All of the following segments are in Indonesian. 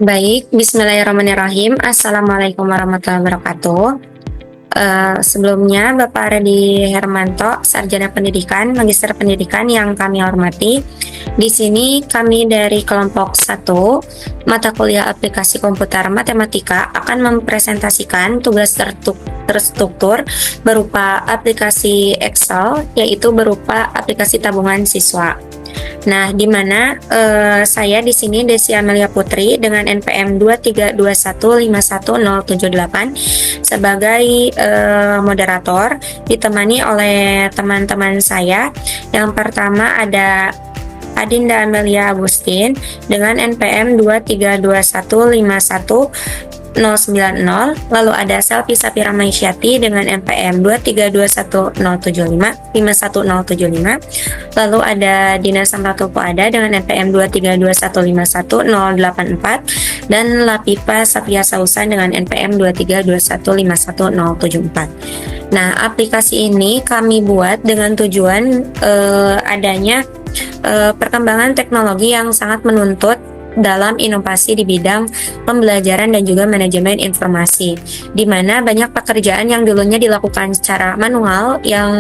Baik, Bismillahirrahmanirrahim. Assalamualaikum warahmatullahi wabarakatuh. Sebelumnya, Bapak Ardi Hermanto, Sarjana Pendidikan, Magister Pendidikan yang kami hormati. Di sini kami dari kelompok 1, mata kuliah aplikasi komputer matematika akan mempresentasikan tugas terstruktur berupa aplikasi Excel, yaitu berupa aplikasi tabungan siswa. Nah, di mana saya di sini Desi Amelia Putri dengan NPM 232151078 sebagai moderator, ditemani oleh teman-teman saya. Yang pertama ada Adinda Amelia Agustin dengan NPM 232151090, lalu ada Selvi Sapira Maisyati dengan NPM 2321075, lalu ada Dina Samratu Puada dengan NPM 232151084, dan Lapipa Sapia Sausan dengan NPM 232151074. Nah, aplikasi ini kami buat dengan tujuan adanya perkembangan teknologi yang sangat menuntut dalam inovasi di bidang pembelajaran dan juga manajemen informasi, di mana banyak pekerjaan yang dulunya dilakukan secara manual yang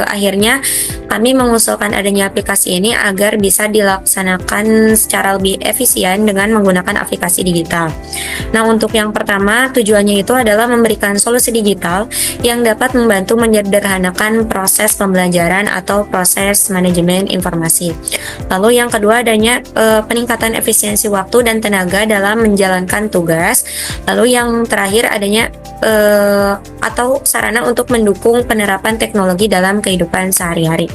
akhirnya kami mengusulkan adanya aplikasi ini agar bisa dilaksanakan secara lebih efisien dengan menggunakan aplikasi digital. Nah, untuk yang pertama, tujuannya itu adalah memberikan solusi digital yang dapat membantu menyederhanakan proses pembelajaran atau proses manajemen informasi. Lalu yang kedua adanya peningkatan efisiensi waktu dan tenaga dalam menjalankan tugas. Lalu yang terakhir adanya atau sarana untuk mendukung penerapan teknologi dalam kehidupan sehari-hari.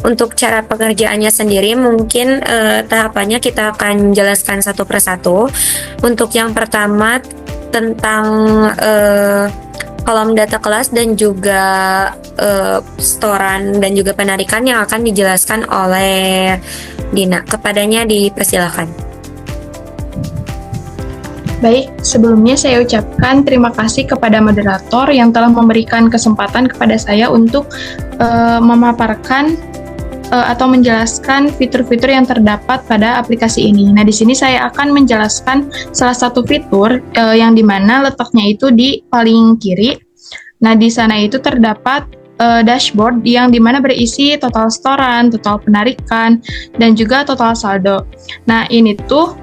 Untuk cara pekerjaannya sendiri mungkin tahapannya kita akan jelaskan satu persatu. Untuk yang pertama tentang kolom data kelas dan juga setoran dan juga penarikan yang akan dijelaskan oleh Dina. Kepadanya dipersilakan. Baik, sebelumnya saya ucapkan terima kasih kepada moderator yang telah memberikan kesempatan kepada saya untuk memaparkan atau menjelaskan fitur-fitur yang terdapat pada aplikasi ini. Nah, di sini saya akan menjelaskan salah satu fitur yang dimana letaknya itu di paling kiri. Nah, di sana itu terdapat dashboard yang dimana berisi total setoran, total penarikan, dan juga total saldo. Nah, ini tuh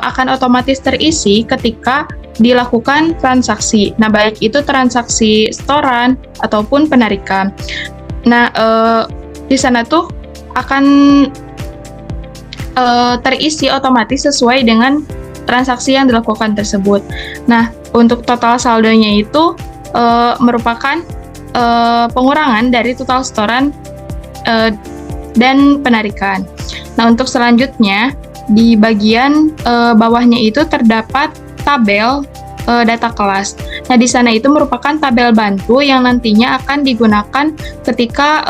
akan otomatis terisi ketika dilakukan transaksi. Nah, baik itu transaksi setoran ataupun penarikan. Nah, di sana tuh akan terisi otomatis sesuai dengan transaksi yang dilakukan tersebut. Nah, untuk total saldonya itu merupakan pengurangan dari total setoran dan penarikan. Nah, untuk selanjutnya di bagian bawahnya itu terdapat tabel data kelas. Nah, di sana itu merupakan tabel bantu yang nantinya akan digunakan ketika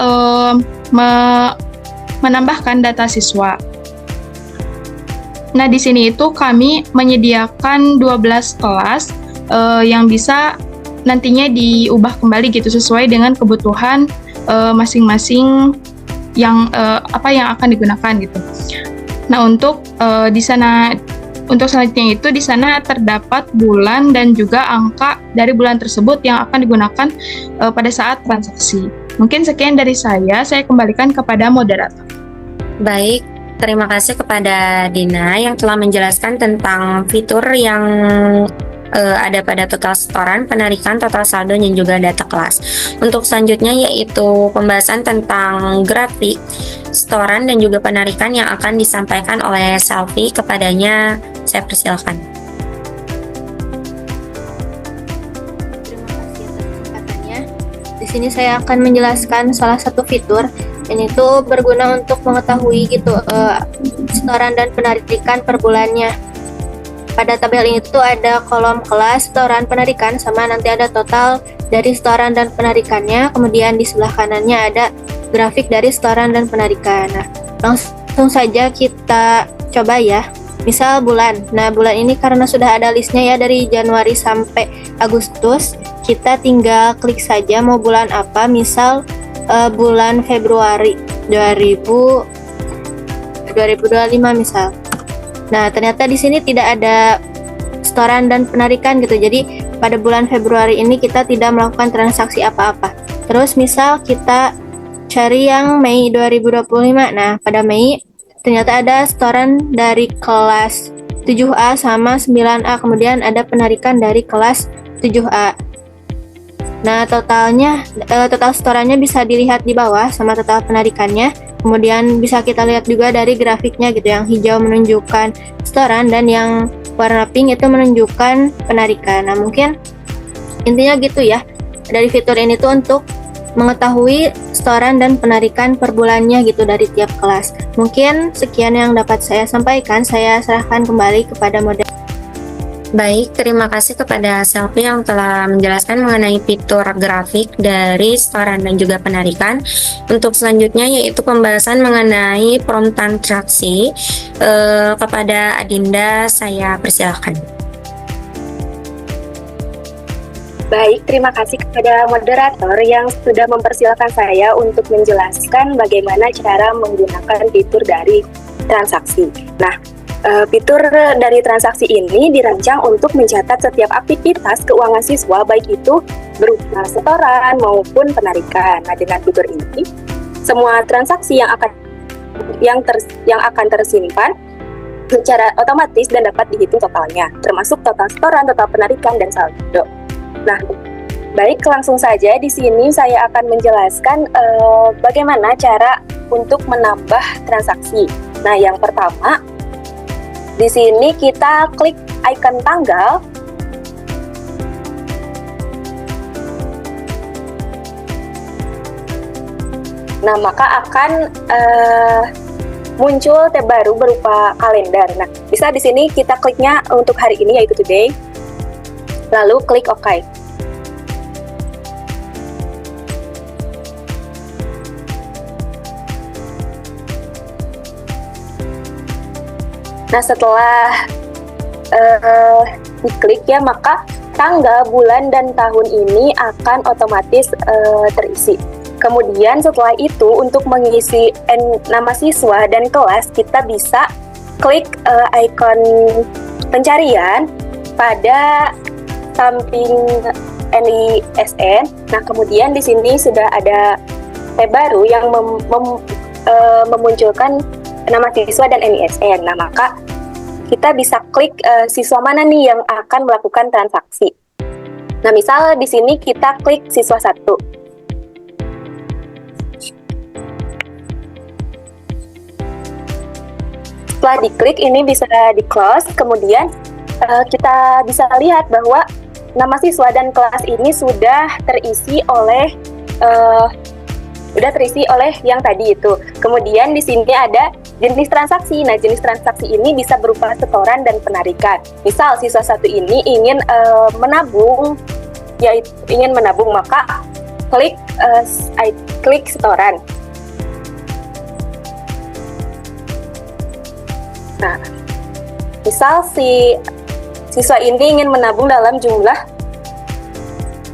menambahkan data siswa. Nah, di sini itu kami menyediakan 12 kelas yang bisa nantinya diubah kembali gitu sesuai dengan kebutuhan masing-masing yang akan digunakan gitu. Nah, untuk di sana untuk selanjutnya itu di sana terdapat bulan dan juga angka dari bulan tersebut yang akan digunakan pada saat transaksi. Mungkin sekian dari saya kembalikan kepada moderator. Baik, terima kasih kepada Dina yang telah menjelaskan tentang fitur yang ada pada total setoran, penarikan, total saldo, dan juga data kelas. Untuk selanjutnya yaitu pembahasan tentang grafik setoran dan juga penarikan yang akan disampaikan oleh Selvi. Kepadanya saya persilakan. Terima kasih atas kesempatannya. Di sini saya akan menjelaskan salah satu fitur yang itu berguna untuk mengetahui setoran dan penarikan per bulannya. Pada tabel ini tuh ada kolom kelas, setoran, penarikan, sama nanti ada total dari setoran dan penarikannya. Kemudian di sebelah kanannya ada grafik dari setoran dan penarikan. Nah, langsung saja kita coba ya. Misal bulan. Nah, bulan ini karena sudah ada listnya ya dari Januari sampai Agustus, kita tinggal klik saja mau bulan apa. Misal bulan Februari 2025 misal. Nah, ternyata di sini tidak ada setoran dan penarikan gitu. Jadi pada bulan Februari ini kita tidak melakukan transaksi apa-apa. Terus misal kita cari yang Mei 2025. Nah, pada Mei ternyata ada setoran dari kelas 7A sama 9A. Kemudian ada penarikan dari kelas 7A. Nah, total setorannya bisa dilihat di bawah sama total penarikannya. Kemudian bisa kita lihat juga dari grafiknya gitu, yang hijau menunjukkan setoran dan yang warna pink itu menunjukkan penarikan. Nah, mungkin intinya gitu ya. Dari fitur ini tuh untuk mengetahui setoran dan penarikan per bulannya gitu dari tiap kelas. Mungkin sekian yang dapat saya sampaikan. Saya serahkan kembali kepada moderator. Baik, terima kasih kepada Selfie yang telah menjelaskan mengenai fitur grafik dari setoran dan juga penarikan. Untuk selanjutnya yaitu pembahasan mengenai prompt transaksi. Kepada Adinda, saya persilahkan. Baik, terima kasih kepada moderator yang sudah mempersilahkan saya untuk menjelaskan bagaimana cara menggunakan fitur dari transaksi. Nah, fitur dari transaksi ini dirancang untuk mencatat setiap aktivitas keuangan siswa, baik itu berupa setoran maupun penarikan. Nah, dengan fitur ini, semua transaksi yang akan tersimpan secara otomatis dan dapat dihitung totalnya, termasuk total setoran, total penarikan, dan saldo. Nah, baik, langsung saja di sini saya akan menjelaskan bagaimana cara untuk menambah transaksi. Nah, yang pertama, di sini kita klik icon tanggal. Nah, maka akan muncul tab baru berupa kalender. Nah, bisa di sini kita kliknya untuk hari ini, yaitu today. Lalu klik OK. Nah, setelah diklik ya, maka tanggal, bulan, dan tahun ini akan otomatis terisi. Kemudian setelah itu, untuk mengisi nama siswa dan kelas, kita bisa klik icon pencarian pada samping NISN. Nah, kemudian di sini sudah ada tab baru yang memunculkan nama siswa dan NISN. Nah, maka kita bisa klik siswa mana nih yang akan melakukan transaksi. Nah, misal di sini kita klik siswa 1. Setelah diklik, ini bisa di-close. Kemudian kita bisa lihat bahwa nama siswa dan kelas ini sudah terisi oleh yang tadi itu. Kemudian di sini ada jenis transaksi. Nah, jenis transaksi ini bisa berupa setoran dan penarikan. Misal siswa 1 ini ingin menabung, maka klik setoran. Nah, misal si siswa ini ingin menabung dalam jumlah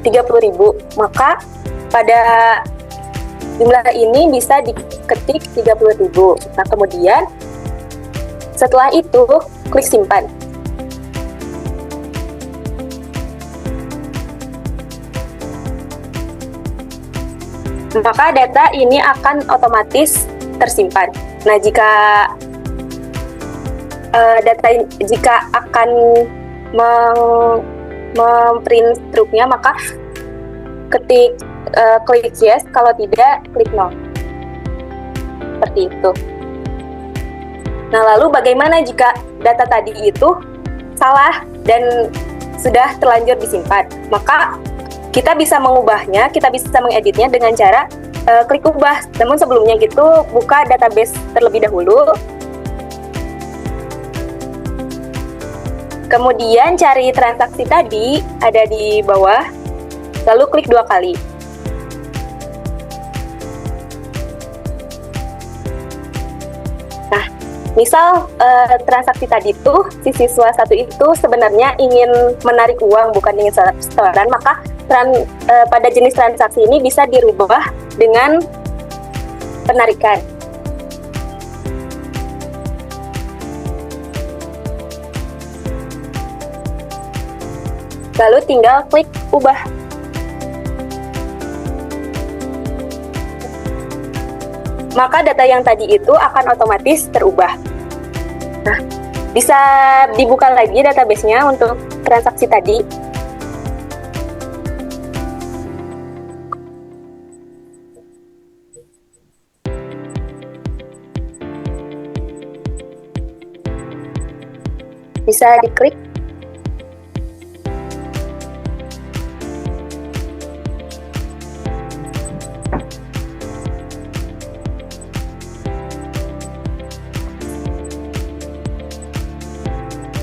30.000, maka pada jumlah ini bisa diketik 30.000. Nah, kemudian setelah itu klik simpan. Maka data ini akan otomatis tersimpan. Nah, jika akan memprint struknya, maka klik yes, kalau tidak klik no. Seperti itu. Nah, lalu bagaimana jika data tadi itu salah dan sudah terlanjur disimpan? Maka kita bisa mengubahnya, kita bisa mengeditnya dengan cara klik ubah. Namun sebelumnya gitu, buka database terlebih dahulu. Kemudian cari transaksi tadi, ada di bawah, lalu klik 2 kali. Nah, misal transaksi tadi tuh, si siswa 1 itu sebenarnya ingin menarik uang, bukan ingin setoran, maka pada jenis transaksi ini bisa dirubah dengan penarikan. Lalu tinggal klik ubah. Maka data yang tadi itu akan otomatis terubah. Nah, bisa dibuka lagi database-nya untuk transaksi tadi. Bisa diklik.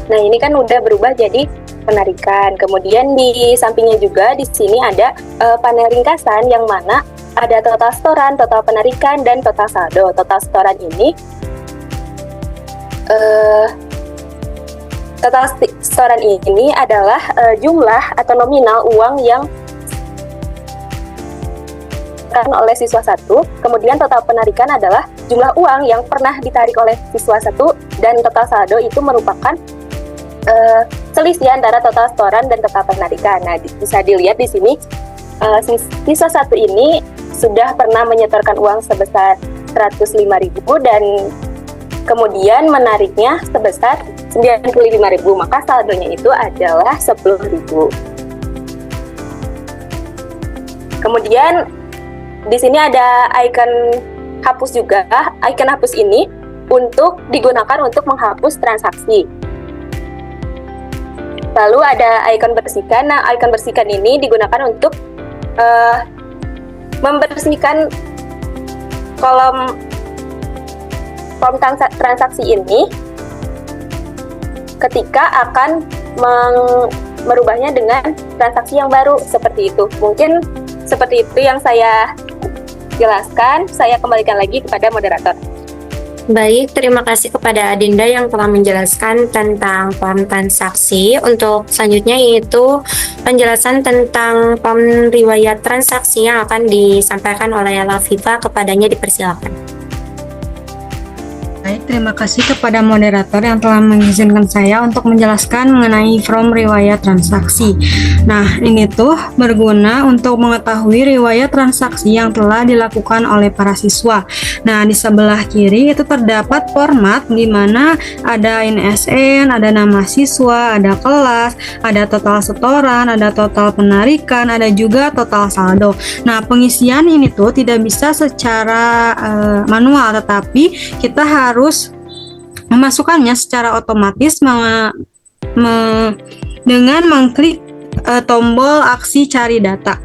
Nah, ini kan udah berubah jadi penarikan. Kemudian di sampingnya juga di sini ada panel ringkasan yang mana ada total setoran, total penarikan, dan total saldo. Total setoran ini adalah jumlah atau nominal uang yang oleh siswa 1, kemudian total penarikan adalah jumlah uang yang pernah ditarik oleh siswa 1, dan total saldo itu merupakan selisih antara total setoran dan total penarikan. Nah, bisa dilihat di sini siswa 1 ini sudah pernah menyetorkan uang sebesar 105.000 dan kemudian menariknya sebesar 95.000, maka saldonya itu adalah 10.000. Kemudian di sini ada icon hapus juga. Icon hapus ini digunakan untuk menghapus transaksi. Lalu ada icon bersihkan. Nah, icon bersihkan ini digunakan untuk membersihkan kolom transaksi ini ketika akan merubahnya dengan transaksi yang baru, seperti itu. Mungkin seperti itu yang saya jelaskan. Saya kembalikan lagi kepada moderator. Baik, terima kasih kepada Adinda yang telah menjelaskan tentang form transaksi. Untuk selanjutnya yaitu penjelasan tentang form riwayat transaksi yang akan disampaikan oleh Lafifa. Kepadanya dipersilakan. Baik, terima kasih kepada moderator yang telah mengizinkan saya untuk menjelaskan mengenai form riwayat transaksi. Nah, ini tuh berguna untuk mengetahui riwayat transaksi yang telah dilakukan oleh para siswa. Nah, di sebelah kiri itu terdapat format di mana ada INSN, ada nama siswa, ada kelas, ada total setoran, ada total penarikan, ada juga total saldo. Nah, pengisian ini tuh tidak bisa secara manual, tetapi kita harus memasukkannya secara otomatis dengan mengklik tombol aksi cari data.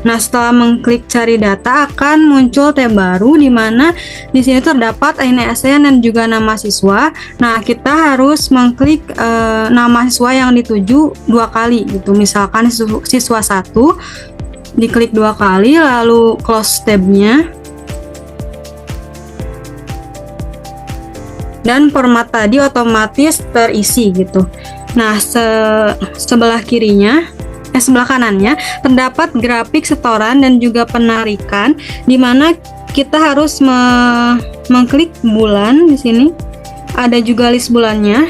Nah, setelah mengklik cari data akan muncul tab baru di mana di sini terdapat INSN dan juga nama siswa. Nah, kita harus mengklik nama siswa yang dituju 2 kali gitu. Misalkan siswa 1 diklik 2 kali lalu close tabnya. Dan format tadi otomatis terisi gitu. Nah, sebelah kanannya terdapat grafik setoran dan juga penarikan di mana kita harus mengklik bulan di sini. Ada juga list bulannya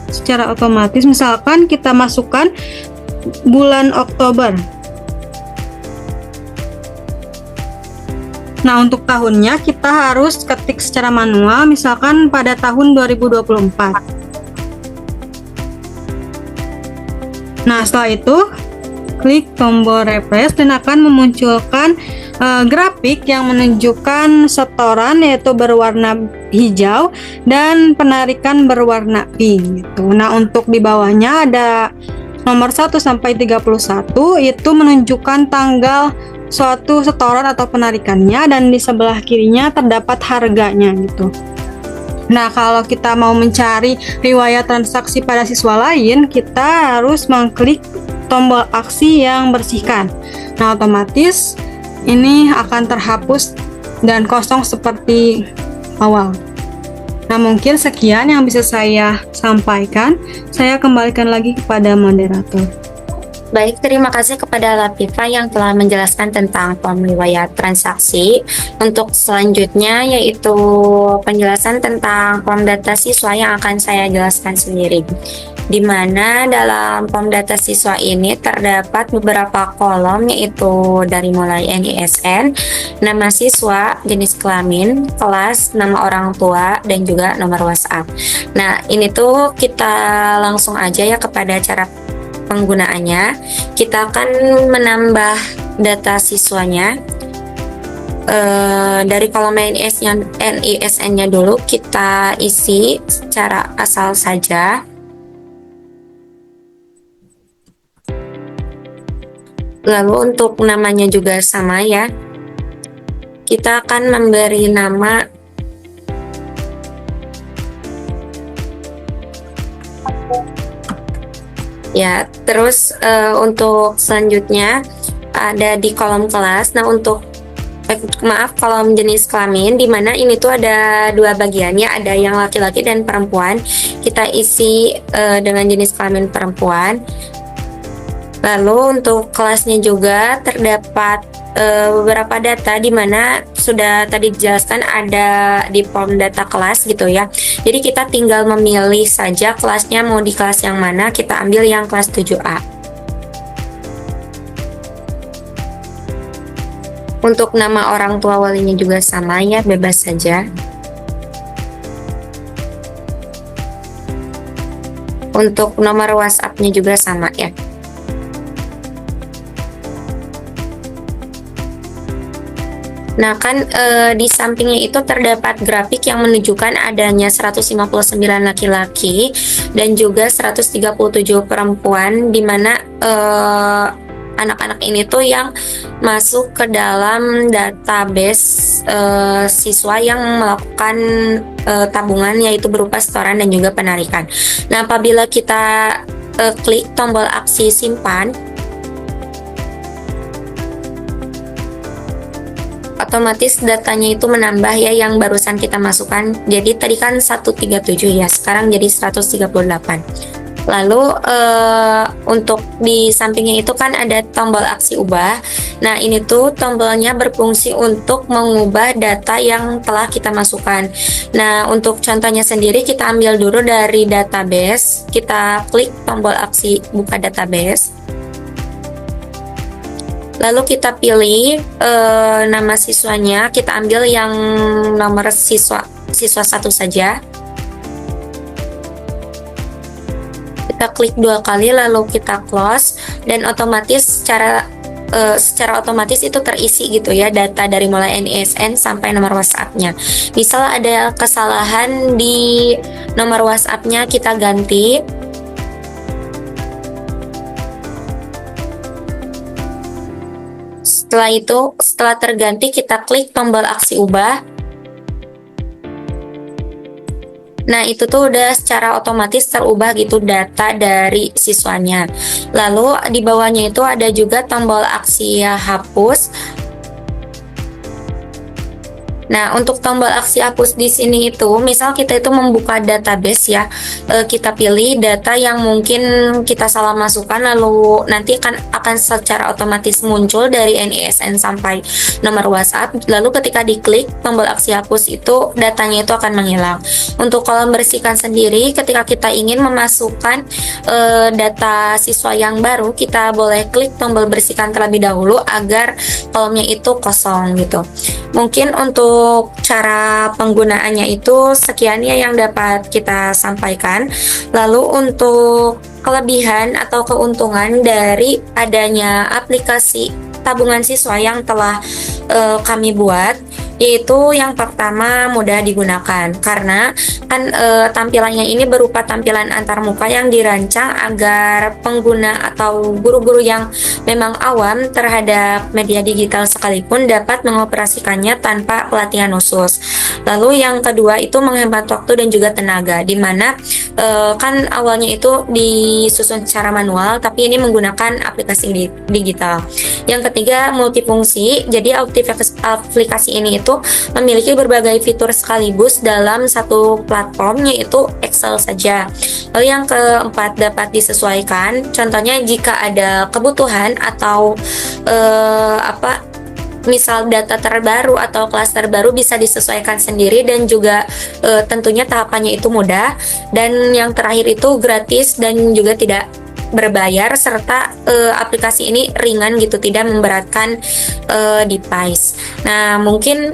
secara otomatis. Misalkan kita masukkan bulan Oktober. Nah, untuk tahunnya kita harus ketik secara manual, misalkan pada tahun 2024. Nah, setelah itu klik tombol refresh dan akan memunculkan grafik yang menunjukkan setoran yaitu berwarna hijau dan penarikan berwarna pink gitu. Nah, untuk di bawahnya ada nomor 1 sampai 31 itu menunjukkan tanggal suatu setoran atau penarikannya, dan di sebelah kirinya terdapat harganya gitu. Nah, kalau kita mau mencari riwayat transaksi pada siswa lain, kita harus mengklik tombol aksi yang bersihkan. Nah, otomatis ini akan terhapus dan kosong seperti awal. Nah, mungkin sekian yang bisa saya sampaikan. Saya kembalikan lagi kepada moderator. Baik, terima kasih kepada Latifah yang telah menjelaskan tentang form riwayat transaksi. Untuk selanjutnya yaitu penjelasan tentang form data siswa yang akan saya jelaskan sendiri. Di mana dalam form data siswa ini terdapat beberapa kolom yaitu dari mulai NISN, nama siswa, jenis kelamin, kelas, nama orang tua, dan juga nomor WhatsApp. Nah, ini tuh kita langsung aja ya kepada cara penggunaannya. Kita akan menambah data siswanya dari kolom NISN-nya dulu kita isi secara asal saja. Lalu untuk namanya juga sama ya. Kita akan memberi nama ya, terus untuk selanjutnya ada di kolom kelas. Nah, untuk kolom jenis kelamin, di mana ini tuh ada dua bagiannya, ada yang laki-laki dan perempuan. Kita isi dengan jenis kelamin perempuan. Lalu untuk kelasnya juga terdapat beberapa data di mana sudah tadi dijelaskan ada di form data kelas gitu ya. Jadi kita tinggal memilih saja kelasnya mau di kelas yang mana, kita ambil yang kelas 7A. Untuk nama orang tua walinya juga sama ya, bebas saja. Untuk nomor WhatsApp-nya juga sama ya. Nah, kan di sampingnya itu terdapat grafik yang menunjukkan adanya 159 laki-laki dan juga 137 perempuan, di mana anak-anak ini tuh yang masuk ke dalam database siswa yang melakukan tabungan, yaitu berupa setoran dan juga penarikan. Nah, apabila kita klik tombol aksi simpan, otomatis datanya itu menambah ya yang barusan kita masukkan. Jadi tadi kan 137 ya, sekarang jadi 138. Lalu untuk di sampingnya itu kan ada tombol aksi ubah. Nah, ini tuh tombolnya berfungsi untuk mengubah data yang telah kita masukkan. Nah, untuk contohnya sendiri kita ambil dulu dari database. Kita klik tombol aksi buka database. Lalu kita pilih nama siswanya, kita ambil yang nomor siswa 1 saja. Kita klik 2 kali lalu kita close, dan otomatis secara otomatis itu terisi gitu ya, data dari mulai NISN sampai nomor WhatsApp-nya. Misal ada kesalahan di nomor WhatsApp-nya, kita ganti. Setelah itu, setelah terganti, kita klik tombol aksi ubah. Nah, itu tuh udah secara otomatis terubah gitu data dari siswanya. Lalu di bawahnya itu ada juga tombol aksi hapus. Nah, untuk tombol aksi hapus di sini itu, misal kita itu membuka database ya, kita pilih data yang mungkin kita salah masukkan, lalu nanti akan secara otomatis muncul dari NISN sampai nomor WhatsApp. Lalu ketika diklik tombol aksi hapus itu, datanya itu akan menghilang. Untuk kolom bersihkan sendiri, ketika kita ingin memasukkan data siswa yang baru, kita boleh klik tombol bersihkan terlebih dahulu agar kolomnya itu kosong gitu. Mungkin untuk cara penggunaannya itu sekian ya yang dapat kita sampaikan. Lalu untuk kelebihan atau keuntungan dari adanya aplikasi tabungan siswa yang telah kami buat, yaitu yang pertama mudah digunakan karena kan tampilannya ini berupa tampilan antarmuka yang dirancang agar pengguna atau guru-guru yang memang awam terhadap media digital sekalipun dapat mengoperasikannya tanpa pelatihan khusus. Lalu yang kedua itu menghemat waktu dan juga tenaga, di mana kan awalnya itu disusun secara manual, tapi ini menggunakan aplikasi digital. Yang ketiga multifungsi, jadi aplikasi ini itu itu memiliki berbagai fitur sekaligus dalam satu platform, yaitu Excel saja. Lalu yang keempat, dapat disesuaikan. Contohnya jika ada kebutuhan atau misal data terbaru atau kelas terbaru bisa disesuaikan sendiri, dan juga tentunya tahapannya itu mudah. Dan yang terakhir itu gratis dan juga tidak berbayar, serta aplikasi ini ringan gitu, tidak memberatkan device. Nah, mungkin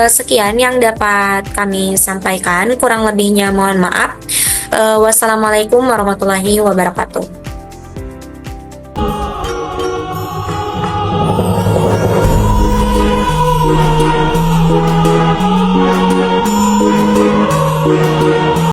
sekian yang dapat kami sampaikan, kurang lebihnya mohon maaf. Wassalamualaikum warahmatullahi wabarakatuh.